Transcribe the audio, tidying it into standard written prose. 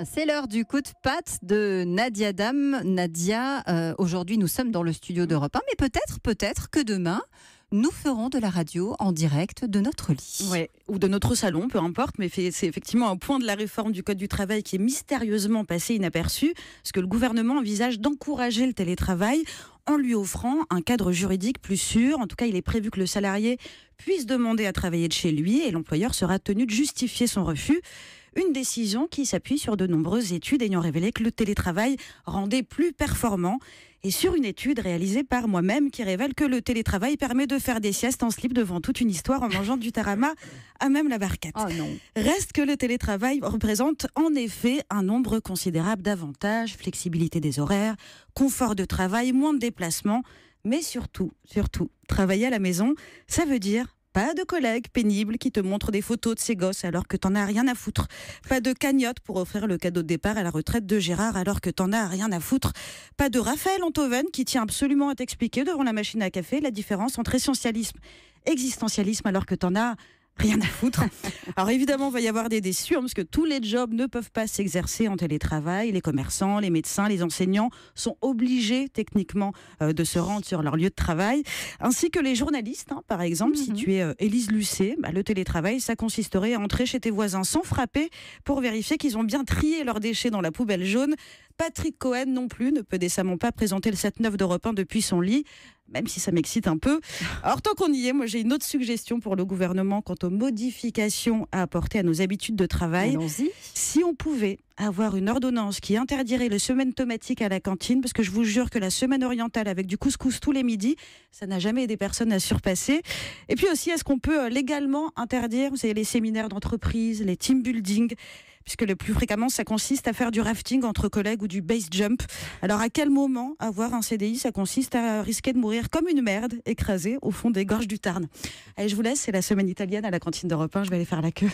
C'est l'heure du coup de patte de Nadia Dame. Nadia, aujourd'hui nous sommes dans le studio d'Europe 1, mais peut-être que demain, nous ferons de la radio en direct de notre lit. Ouais, ou de notre salon, peu importe, mais c'est effectivement un point de la réforme du Code du travail qui est mystérieusement passé inaperçu, parce que le gouvernement envisage d'encourager le télétravail en lui offrant un cadre juridique plus sûr. En tout cas, il est prévu que le salarié puisse demander à travailler de chez lui et l'employeur sera tenu de justifier son refus. Une décision qui s'appuie sur de nombreuses études ayant révélé que le télétravail rendait plus performant. Et sur une étude réalisée par moi-même qui révèle que le télétravail permet de faire des siestes en slip devant toute une histoire en mangeant du tarama à même la barquette. Oh non. Reste que le télétravail représente en effet un nombre considérable d'avantages, flexibilité des horaires, confort de travail, moins de déplacements, mais surtout, travailler à la maison, ça veut dire pas de collègues pénibles qui te montrent des photos de ses gosses alors que t'en as rien à foutre. Pas de cagnotte pour offrir le cadeau de départ à la retraite de Gérard alors que t'en as rien à foutre. Pas de Raphaël Enthoven qui tient absolument à t'expliquer devant la machine à café la différence entre essentialisme et existentialisme alors que t'en as rien à foutre. Alors évidemment, il va y avoir des déçus, parce que tous les jobs ne peuvent pas s'exercer en télétravail. Les commerçants, les médecins, les enseignants sont obligés techniquement de se rendre sur leur lieu de travail, ainsi que les journalistes. Par exemple, si tu es Élise Lucet, le télétravail, ça consisterait à entrer chez tes voisins sans frapper pour vérifier qu'ils ont bien trié leurs déchets dans la poubelle jaune. Patrick Cohen non plus ne peut décemment pas présenter le 7-9 d'Europe 1 depuis son lit, même si ça m'excite un peu. Alors tant qu'on y est, moi j'ai une autre suggestion pour le gouvernement quant aux modifications à apporter à nos habitudes de travail. Allons-y. Si on pouvait avoir une ordonnance qui interdirait les semaines tomatiques à la cantine, parce que je vous jure que la semaine orientale avec du couscous tous les midis, ça n'a jamais aidé personne à surpasser. Et puis aussi, est-ce qu'on peut légalement interdire, vous savez, les séminaires d'entreprise, les team building, puisque le plus fréquemment, ça consiste à faire du rafting entre collègues ou du base jump. Alors, à quel moment avoir un CDI, ça consiste à risquer de mourir comme une merde écrasée au fond des gorges du Tarn? Allez, je vous laisse, c'est la semaine italienne à la cantine d'Europe 1, je vais aller faire la queue.